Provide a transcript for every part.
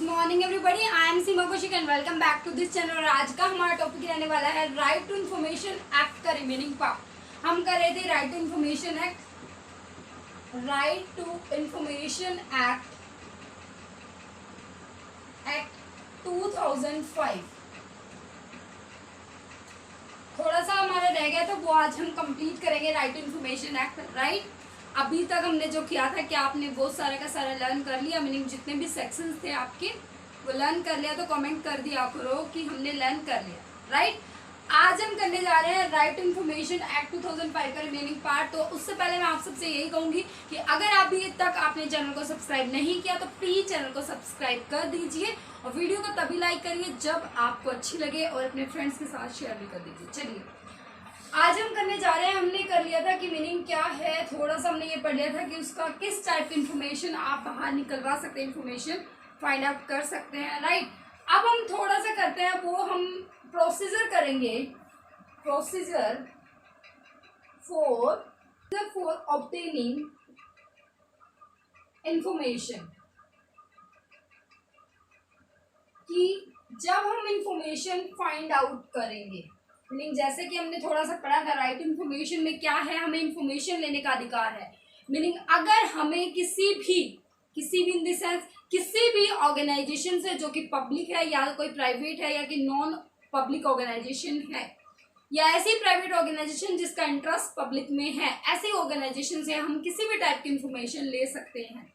Morning everybody, I am Seema Kaushik and welcome back to this channel. और आज का हमारा टॉपिक रहने वाला है राइट टू इन्फॉर्मेशन एक्ट का रिमेनिंग पार्ट। हम कर रहे थे right to information act, right to information act 2005। थोड़ा सा हमारा रह गया था, वो आज हम कंप्लीट करेंगे right to information act. Right, अभी तक हमने जो किया था कि आपने बहुत सारे का सारा लर्न कर लिया, मीनिंग जितने भी सेक्शंस थे आपके वो लर्न कर लिया, तो कमेंट कर दिया करो कि हमने लर्न कर लिया। राइट, आज हम करने जा रहे हैं राइट टू इन्फॉर्मेशन एक्ट 2005 का रिमेनिंग पार्ट। तो उससे पहले मैं आप सबसे यही कहूंगी कि अगर अभी तक आपने चैनल को सब्सक्राइब नहीं किया तो प्लीज चैनल को सब्सक्राइब कर दीजिए और वीडियो को तभी लाइक करिए जब आपको अच्छी लगे और अपने फ्रेंड्स के साथ शेयर भी कर दीजिए। चलिए आज हम करने जा रहे हैं, हमने कर लिया था कि मीनिंग क्या है, थोड़ा सा हमने ये पढ़ लिया था कि उसका किस टाइप की इन्फॉर्मेशन आप बाहर निकलवा सकते हैं, इन्फॉर्मेशन फाइंड आउट कर सकते हैं। राइट, अब हम थोड़ा सा करते हैं, वो हम प्रोसीजर करेंगे, प्रोसीजर फॉर ऑब्टेनिंग इंफॉर्मेशन, कि जब हम इंफॉर्मेशन फाइंड आउट करेंगे, मीनिंग जैसे कि हमने थोड़ा सा पढ़ा था राइट इन्फॉर्मेशन में क्या है, हमें इंफॉर्मेशन लेने का अधिकार है। मीनिंग अगर हमें किसी भी इन द सेंस किसी भी ऑर्गेनाइजेशन से जो कि पब्लिक है या कोई प्राइवेट है या कि नॉन पब्लिक ऑर्गेनाइजेशन है या ऐसी प्राइवेट ऑर्गेनाइजेशन जिसका इंटरेस्ट पब्लिक में है, ऐसी ऑर्गेनाइजेशन से हम किसी भी टाइप की इंफॉर्मेशन ले सकते हैं।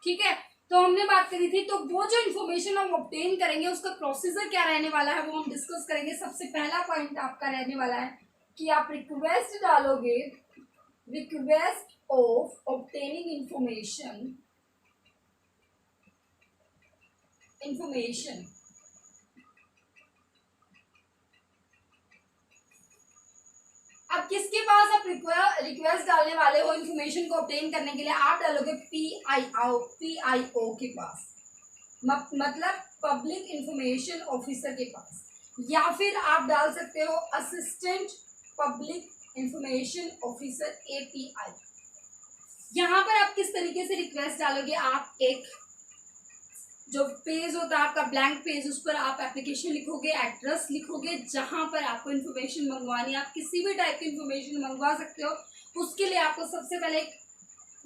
ठीक है, तो हमने बात करी थी, तो वो जो इन्फॉर्मेशन हम ऑब्टेन करेंगे उसका प्रोसीजर क्या रहने वाला है वो हम डिस्कस करेंगे। सबसे पहला पॉइंट आपका रहने वाला है कि आप रिक्वेस्ट डालोगे, रिक्वेस्ट ऑफ ऑब्टेनिंग इंफॉर्मेशन। अब किसके पास आप रिक्वेस्ट डालने वाले हो इन्फॉर्मेशन को ऑब्टेन करने के लिए, आप डालोगे PIO के पास, मतलब पब्लिक इंफॉर्मेशन ऑफिसर के पास, या फिर आप डाल सकते हो assistant public information officer API। यहाँ पर आप किस तरीके से रिक्वेस्ट डालोगे, आप एक जो पेज होता है आपका ब्लैंक पेज, उस पर आप एप्लीकेशन लिखोगे, एड्रेस लिखोगे जहां पर आपको इन्फॉर्मेशन मंगवानी है। आप किसी भी टाइप की इन्फॉर्मेशन मंगवा सकते हो, उसके लिए आपको सबसे पहले एक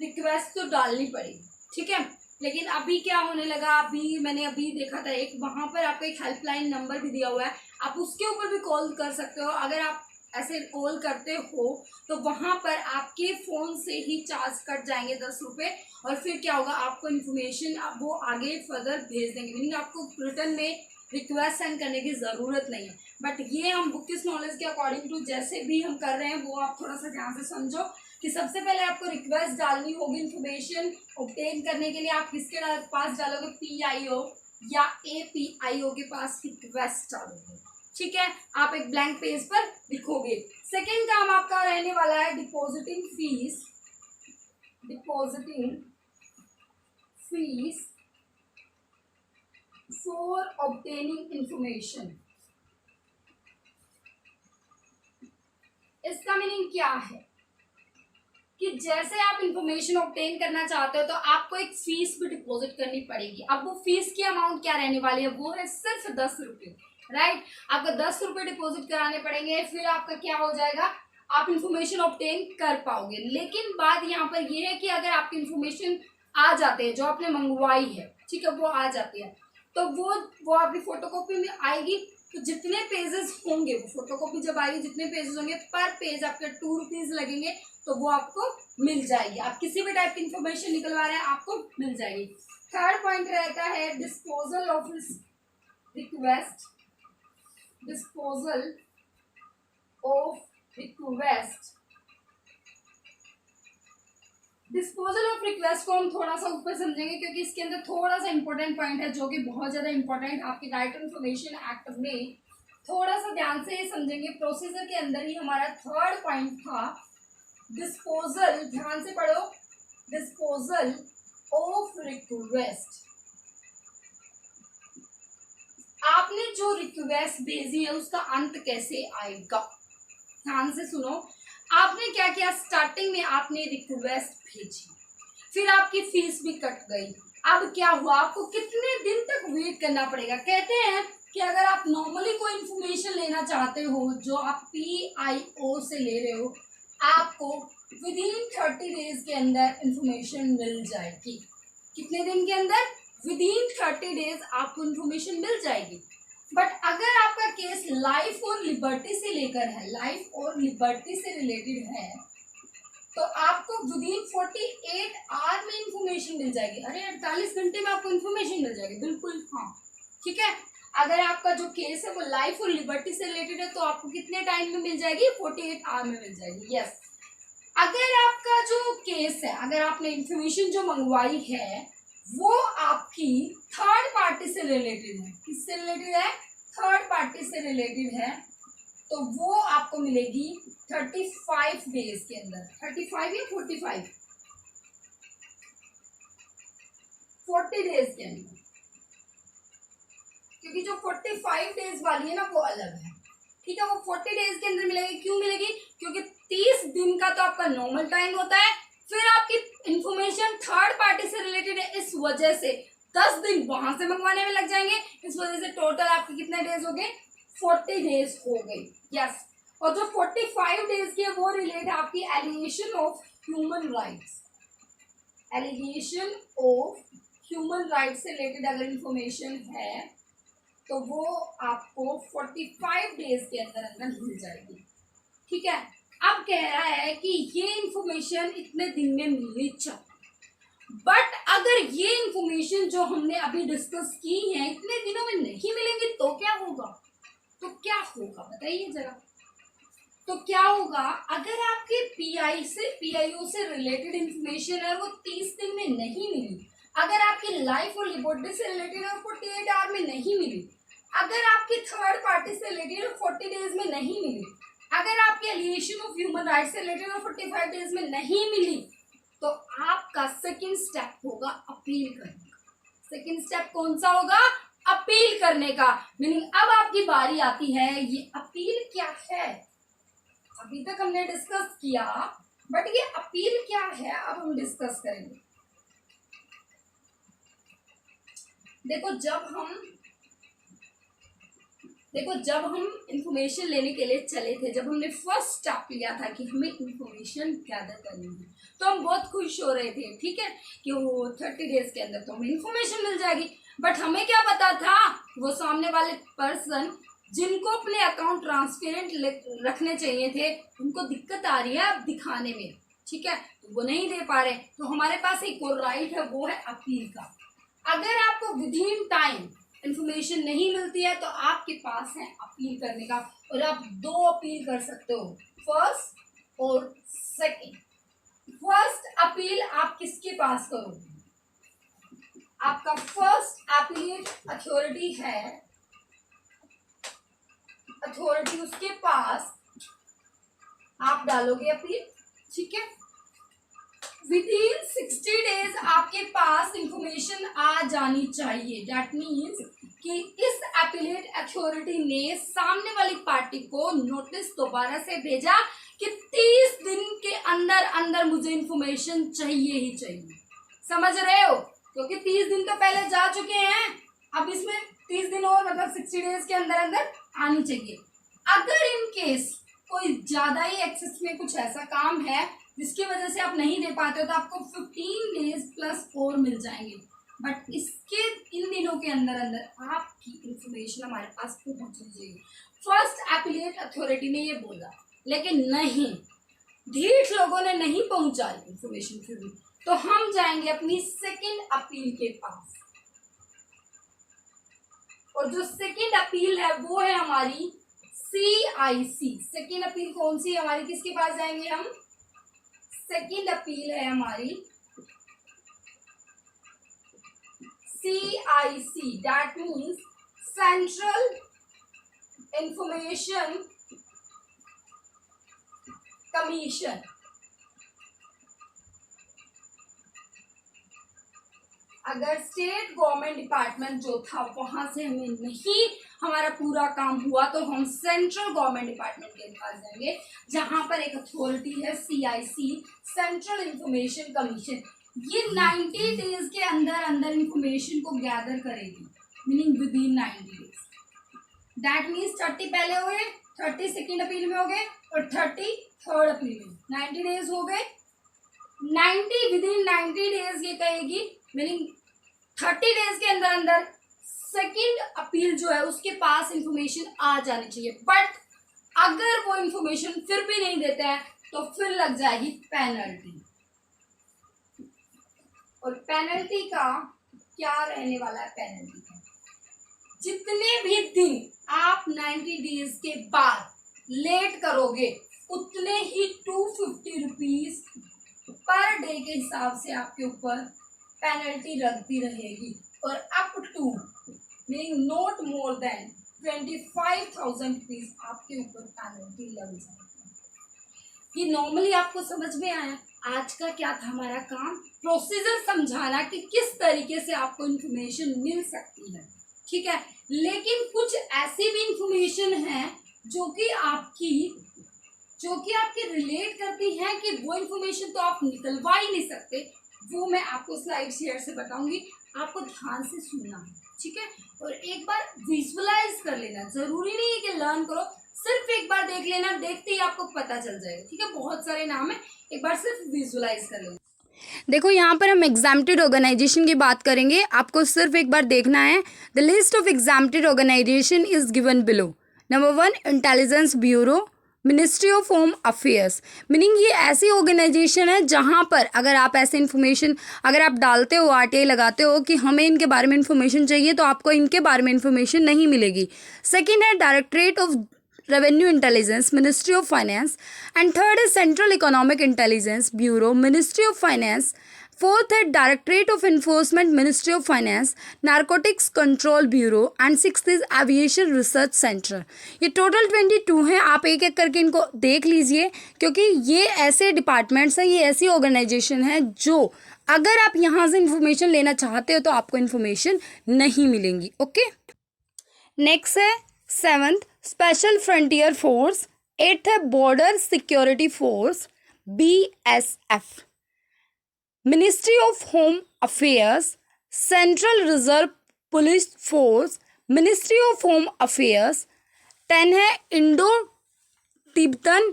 रिक्वेस्ट तो डालनी पड़ेगी। ठीक है, लेकिन अभी क्या होने लगा, मैंने अभी देखा था एक, वहां पर आपको एक हेल्पलाइन नंबर भी दिया हुआ है, आप उसके ऊपर भी कॉल कर सकते हो। अगर आप ऐसे कॉल करते हो तो वहां पर आपके फोन से ही चार्ज कट जाएंगे 10 रुपये, और फिर क्या होगा, आपको इन्फॉर्मेशन वो आगे फर्दर भेज देंगे, मीनिंग आपको रिटर्न में रिक्वेस्ट सेंड करने की ज़रूरत नहीं है। बट ये हम बुकिश नॉलेज के अकॉर्डिंग टू जैसे भी हम कर रहे हैं वो आप थोड़ा सा ध्यान से समझो कि सबसे पहले आपको रिक्वेस्ट डालनी होगी इन्फॉर्मेशन ऑब्टेन करने के लिए। आप किसके पास डालोगे, PIO या APIO के पास रिक्वेस्ट डालोगे। ठीक है, आप एक ब्लैंक पेज पर लिखोगे। सेकेंड काम आपका रहने वाला है depositing fees for obtaining information. इसका मीनिंग क्या है कि जैसे आप इंफॉर्मेशन ऑब्टेन करना चाहते हो तो आपको एक फीस भी डिपॉजिट करनी पड़ेगी। अब वो फीस की अमाउंट क्या रहने वाली है, वो है सिर्फ 10 रुपये। राइट, आपको 10 रुपये डिपॉजिट कराने पड़ेंगे, फिर आपका क्या हो जाएगा, आप इंफॉर्मेशन ऑब्टेन कर पाओगे। लेकिन बात यहाँ पर ये है कि अगर आपकी इंफॉर्मेशन आ जाते हैं जो आपने मंगवाई है, ठीक है, वो आ जाती है, तो वो आपकी फोटोकॉपी में आएगी, तो जितने पेजेस होंगे, वो फोटोकॉपी जब आएगी जितने पेजेस होंगे पर पेज आपके 2 रुपीज लगेंगे, तो वो आपको मिल जाएगी। आप किसी भी टाइप की इंफॉर्मेशन निकलवा रहे हैं आपको मिल जाएगी। थर्ड पॉइंट रहता है disposal of request, disposal of request को हम थोड़ा सा ऊपर समझेंगे क्योंकि इसके अंदर थोड़ा सा इंपॉर्टेंट पॉइंट है जो कि बहुत ज्यादा इंपॉर्टेंट आपके राइट टू इन्फॉर्मेशन एक्ट में, थोड़ा सा ध्यान से ये समझेंगे। प्रोसीजर के अंदर ही हमारा थर्ड पॉइंट था डिस्पोजल, ध्यान से पढ़ो, डिस्पोजल ऑफ रिक्वेस्ट। आपने जो रिक्वेस्ट भेजी है उसका अंत कैसे आएगा, ध्यान से सुनो। आपने क्या किया, स्टार्टिंग में आपने रिक्वेस्ट भेजी, फिर आपकी फीस भी कट गई, अब क्या हुआ, आपको कितने दिन तक वेट करना पड़ेगा। कहते हैं कि अगर आप नॉर्मली कोई इंफॉर्मेशन लेना चाहते हो जो आप PIO से ले रहे हो, आपको विद इन 30 डेज के अंदर इंफॉर्मेशन मिल जाएगी। कितने दिन के अंदर? विद इन 30 डेज आपको इंफॉर्मेशन मिल जाएगी। बट अगर आपका केस लाइफ और लिबर्टी से लेकर है, लाइफ और लिबर्टी से रिलेटेड है, तो आपको विद इन 48 आवर में इंफॉर्मेशन मिल जाएगी। अरे 48 घंटे में आपको इंफॉर्मेशन मिल जाएगी, बिल्कुल हाँ, ठीक है। अगर आपका जो केस है वो लाइफ और लिबर्टी से रिलेटेड है तो आपको कितने टाइम में मिल जाएगी? 48 आवर में मिल जाएगी। यस। अगर आपका जो केस है, अगर आपने इंफॉर्मेशन जो मंगवाई है वो आपकी थर्ड पार्टी से रिलेटेड है, किससे रिलेटेड है? थर्ड पार्टी से रिलेटेड है, तो वो आपको मिलेगी 35 डेज के अंदर। 35 या 45? 40 डेज के अंदर, क्योंकि जो 45 डेज वाली है ना वो अलग है, ठीक है। वो 40 डेज के अंदर मिलेगी। क्यों मिलेगी? क्योंकि 30 दिन का तो आपका नॉर्मल टाइम होता है, फिर आपकी इंफॉर्मेशन थर्ड पार्टी से रिलेटेड है, इस वजह से 10 दिन वहां से मंगवाने में लग जाएंगे। इस वजह से टोटल आपके कितने डेज हो गए? 40 डेज हो गए। यस। और जो 45 डेज की है वो रिलेट है आपकी allegation of human rights. Allegation of human rights से रिलेटेड अगर इंफॉर्मेशन है तो वो आपको 45 डेज के अंदर अंदर मिल जाएगी, ठीक है। अब कह रहा है कि ये इंफॉर्मेशन इतने दिन में मिलनी चाहिए, बट अगर ये इंफॉर्मेशन जो हमने अभी डिस्कस की है इतने दिनों में नहीं मिलेंगी तो क्या होगा? तो क्या होगा बताइए जरा। तो क्या होगा, अगर आपके PIO से रिलेटेड इंफॉर्मेशन है वो 30 दिन में नहीं मिली, अगर आपकी लाइफ और लिबर्टी से रिलेटेड है 48 आवर में नहीं मिली, अगर आपकी थर्ड पार्टी से रिलेटेड 40 डेज में नहीं मिली, अगर आपकी एलिगेशन ऑफ ह्यूमन राइट्स से रिलेटेड 45 डेज में नहीं मिली, तो आपका सेकंड स्टेप होगा अपील करने का। सेकंड स्टेप कौन सा होगा? अपील करने का। मीनिंग अब आपकी बारी आती है। ये अपील क्या है? अभी तक हमने डिस्कस किया, बट ये अपील क्या है अब हम डिस्कस करेंगे। देखो जब हम इंफॉर्मेशन लेने के लिए चले थे, जब हमने फर्स्ट स्टेप लिया था कि हमें इंफॉर्मेशन गैदर करनी है, तो हम बहुत खुश हो रहे थे, ठीक है, कि वो 30 डेज के अंदर तो हमें इंफॉर्मेशन मिल जाएगी। बट हमें क्या पता था, वो सामने वाले पर्सन जिनको अपने अकाउंट ट्रांसपेरेंट रखने चाहिए थे उनको दिक्कत आ रही है अब दिखाने में, ठीक है, तो वो नहीं दे पा रहे। तो हमारे पास एक और राइट है, वो है अपील का। अगर आपको विद इन टाइम इंफॉर्मेशन नहीं मिलती है तो आपके पास है अपील करने का, और आप 2 अपील कर सकते हो, फर्स्ट और सेकंड। फर्स्ट अपील आप किसके पास करोगे? आपका फर्स्ट अपीलेट अथॉरिटी है, अथॉरिटी उसके पास आप डालोगे अपील, ठीक है। विद इन 60 डेज आपके पास इंफॉर्मेशन आ जानी चाहिए। दैट मीन्स कि इस अपीलेट अथॉरिटी ने सामने वाली पार्टी को नोटिस दोबारा से भेजा कि 30 दिन के अंदर अंदर मुझे इंफॉर्मेशन चाहिए ही चाहिए। समझ रहे हो? क्योंकि 30 दिन तो पहले जा चुके हैं, अब इसमें 30 दिन और, मतलब 60 डेज के अंदर अंदर आनी चाहिए। अगर इन केस कोई ज्यादा ही एक्सेस में कुछ ऐसा काम है जिसकी वजह से आप नहीं दे पाते हो तो आपको 15 डेज प्लस 4 मिल जाएंगे। बट इसके इन दिनों के अंदर अंदर आपकी इंफॉर्मेशन हमारे पास पहुंचनी चाहिए। फर्स्ट अपीलेट अथॉरिटी ने ये बोला, लेकिन नहीं, ढीठ लोगों ने नहीं पहुंचाई इंफॉर्मेशन फिर भी, तो हम जाएंगे अपनी सेकंड अपील के पास। और जो सेकंड अपील है वो है हमारी CIC। सेकंड अपील कौन सी है हमारी? किसके पास जाएंगे हम? सेकंड अपील है हमारी CIC, that means central information commission. अगर स्टेट गवर्नमेंट डिपार्टमेंट जो था वहां से हमें नहीं हमारा पूरा काम हुआ तो हम सेंट्रल गवर्नमेंट डिपार्टमेंट के पास जाएंगे, जहां पर एक अथॉरिटी है CIC, सेंट्रल इंफॉर्मेशन कमीशन। ये 90 डेज के अंदर अंदर इंफॉर्मेशन को गैदर करेगी, meaning with in 90 days. That means 30 पहले हो गए, 30 सेकेंड अपील में हो गए और 30 थर्ड अपील में, 90 डेज हो गए। 90 विद इन 90 डेज ये कहेगी, मीनिंग 30 डेज के अंदर अंदर सेकेंड अपील जो है उसके पास इंफॉर्मेशन आ जानी चाहिए। बट अगर वो इंफॉर्मेशन फिर भी नहीं देते हैं तो फिर लग जाएगी पेनल्टी। और पेनल्टी का क्या रहने वाला है? पेनल्टी का जितने भी दिन आप 90 डेज के बाद लेट करोगे उतने ही 250 रुपीज पर डे के हिसाब से आपके ऊपर पेनल्टी लगती रहेगी। और up to meaning not more than 25,000 rupees आपके ऊपर पेनल्टी लग जाएगी। ये नॉर्मली आपको समझ में आया। आज का क्या था हमारा काम? प्रोसीजर समझाना कि किस तरीके से आपको इंफॉर्मेशन मिल सकती है, ठीक है। लेकिन कुछ ऐसी भी इंफॉर्मेशन है जो कि आपके रिलेट करती है कि वो इंफॉर्मेशन तो आप निकलवा ही नहीं सकते। वो मैं आपको स्लाइड शेयर से बताऊंगी, आपको ध्यान से सुनना है, ठीक है। और एक बार विजुअलाइज कर लेना, जरूरी नहीं है कि लर्न करो, सिर्फ एक बार देख लेना, देखते ही आपको पता चल जाएगा, ठीक है। बहुत सारे नाम है, एक बार सिर्फ विजुअलाइज कर लेना। देखो यहाँ पर हम एग्जाम्प्टेड ऑर्गेनाइजेशन की बात करेंगे, आपको सिर्फ एक बार देखना है। The list of exempted organisation is given below. Number 1 intelligence bureau, ministry of home affairs. Meaning ये ऐसी ऑर्गेनाइजेशन है जहाँ पर अगर आप ऐसे इन्फॉर्मेशन अगर आप डालते हो, आरटीआई लगाते हो कि हमें इनके बारे में इन्फॉर्मेशन चाहिए, तो आपको इनके बारे में इन्फॉर्मेशन नहीं मिलेगी। सेकेंड है directorate of Revenue Intelligence, Ministry of Finance, and third is Central Economic Intelligence Bureau, Ministry of Finance. Fourth है Directorate of Enforcement, Ministry of Finance, Narcotics Control Bureau, and sixth is Aviation Research Center. ये total 22 हैं। आप एक एक करके इनको देख लीजिए, क्योंकि ये ऐसे डिपार्टमेंट्स हैं, ये ऐसी ऑर्गेनाइजेशन है जो अगर आप यहाँ से इंफॉर्मेशन लेना चाहते हो तो आपको इंफॉर्मेशन नहीं मिलेंगी। ओके, नेक्स्ट है 7th special frontier force, 8th है border security force BSF, ministry of home affairs, central reserve police force, ministry of home affairs. 10 है Indo Tibetan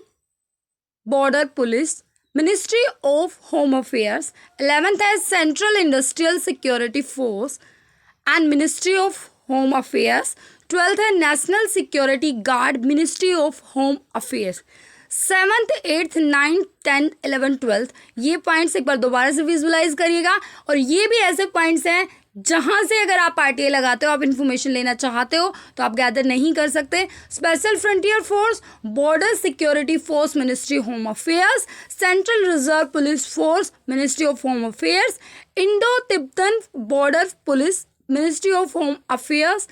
border police, ministry of home affairs. 11th है central industrial security force and ministry of home affairs. 12th है national security guard, ministry of home affairs. 7th 8th 9th 10th 11th 12th ये points एक बार दोबारा से visualise करिएगा। और ये भी ऐसे पॉइंट्स हैं जहाँ से अगर आप आरटीआई लगाते हो, आप इन्फॉर्मेशन लेना चाहते हो तो आप गैदर नहीं कर सकते। Special frontier force, border security force, ministry home affairs, central reserve police force, ministry of home affairs, Indo Tibetan border police, ministry of home affairs,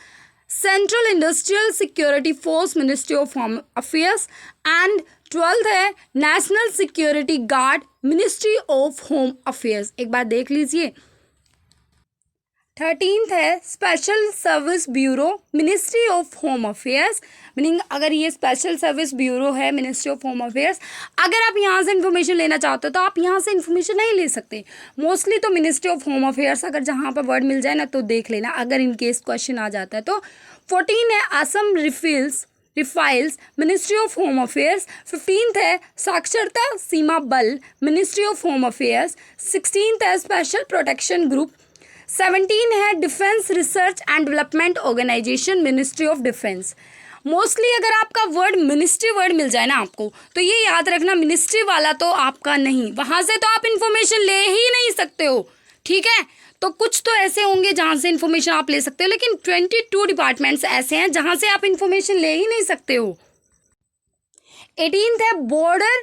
central industrial security force, ministry of home affairs and 12th है national security guard, ministry of home affairs. एक बार देख लीजिए। 13th है special service bureau, ministry of home affairs. Meaning अगर ये special service bureau है, ministry of home affairs, अगर आप यहाँ से इन्फॉर्मेशन लेना चाहते हो तो आप यहाँ से इन्फॉर्मेशन नहीं ले सकते। मोस्टली तो मिनिस्ट्री ऑफ होम अफेयर्स अगर जहाँ पर वर्ड मिल जाए ना तो देख लेना, अगर इन केस क्वेश्चन आ जाता है तो। 14 है Assam rifles, ministry of home affairs. 15th है साक्षरता सीमा बल, ministry of home affairs. 16th है स्पेशल प्रोटेक्शन ग्रुप। 17 है defence research and development organisation, ministry of defence. Mostly अगर आपका वर्ड मिनिस्ट्री वर्ड मिल जाए ना आपको, तो ये याद रखना मिनिस्ट्री वाला तो आपका नहीं, वहाँ से तो आप इन्फॉर्मेशन ले ही नहीं सकते हो, ठीक है। तो कुछ तो ऐसे होंगे जहाँ से इन्फॉर्मेशन आप ले सकते हो, लेकिन 22 डिपार्टमेंट्स ऐसे हैं जहाँ से आप इन्फॉर्मेशन ले ही नहीं सकते हो। 18th है border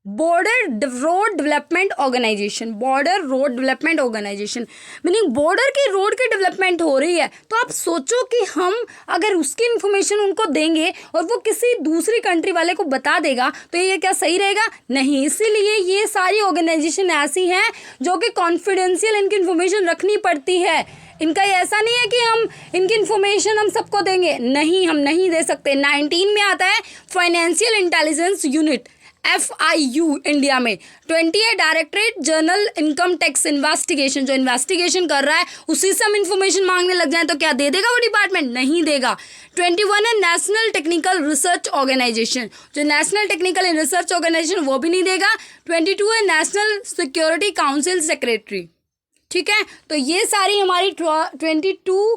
road development organisation, border road development organisation. Meaning border की रोड की डेवलपमेंट हो रही है, तो आप सोचो कि हम अगर उसकी इन्फॉर्मेशन उनको देंगे और वो किसी दूसरी कंट्री वाले को बता देगा तो ये क्या सही रहेगा? नहीं। इसीलिए ये सारी ऑर्गेनाइजेशन ऐसी हैं जो कि कॉन्फिडेंशियल इनकी इन्फॉर्मेशन रखनी पड़ती है। इनका ऐसा नहीं है कि हम इनकी इन्फॉर्मेशन हम सबको देंगे, नहीं, हम नहीं दे सकते। 19 में आता है financial intelligence unit FIU India में। 20 है directorate general income tax investigation, जो इन्वेस्टिगेशन कर रहा है उसी से हम इन्फॉर्मेशन मांगने लग जाए तो क्या दे देगा वो डिपार्टमेंट? नहीं देगा। 21 है नेशनल टेक्निकल रिसर्च ऑर्गेनाइजेशन, जो नेशनल टेक्निकल रिसर्च ऑर्गेनाइजेशन वो भी नहीं देगा। 22 है नेशनल सिक्योरिटी काउंसिल सेक्रेटरी। ठीक है, तो ये सारी हमारी 22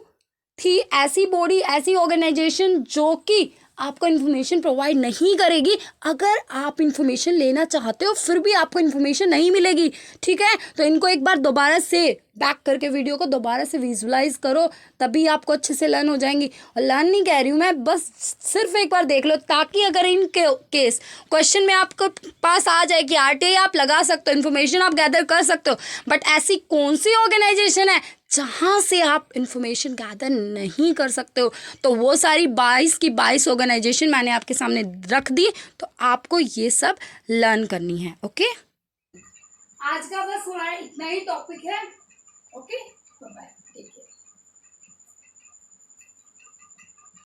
थी ऐसी बॉडी, ऐसी ऑर्गेनाइजेशन जो कि आपको इन्फॉर्मेशन प्रोवाइड नहीं करेगी। अगर आप इन्फॉर्मेशन लेना चाहते हो फिर भी आपको इन्फॉर्मेशन नहीं मिलेगी। ठीक है, तो इनको एक बार दोबारा से बैक करके वीडियो को दोबारा से विजुलाइज करो, तभी आपको अच्छे से लर्न हो जाएंगी। और लर्न नहीं कह रही हूँ मैं, बस सिर्फ एक बार देख लो, ताकि अगर इन केस क्वेश्चन में आपको पास आ जाए कि RTI आप लगा सकते हो, इन्फॉर्मेशन आप गैदर कर सकते हो, बट ऐसी कौन सी ऑर्गेनाइजेशन है जहाँ से आप इन्फॉर्मेशन गैदर नहीं कर सकते हो। तो वो सारी 22 की 22 ऑर्गेनाइजेशन मैंने आपके सामने रख दी, तो आपको ये सब लर्न करनी है। ओके, आज का बस हमारा इतना ही टॉपिक है। Okay, bye.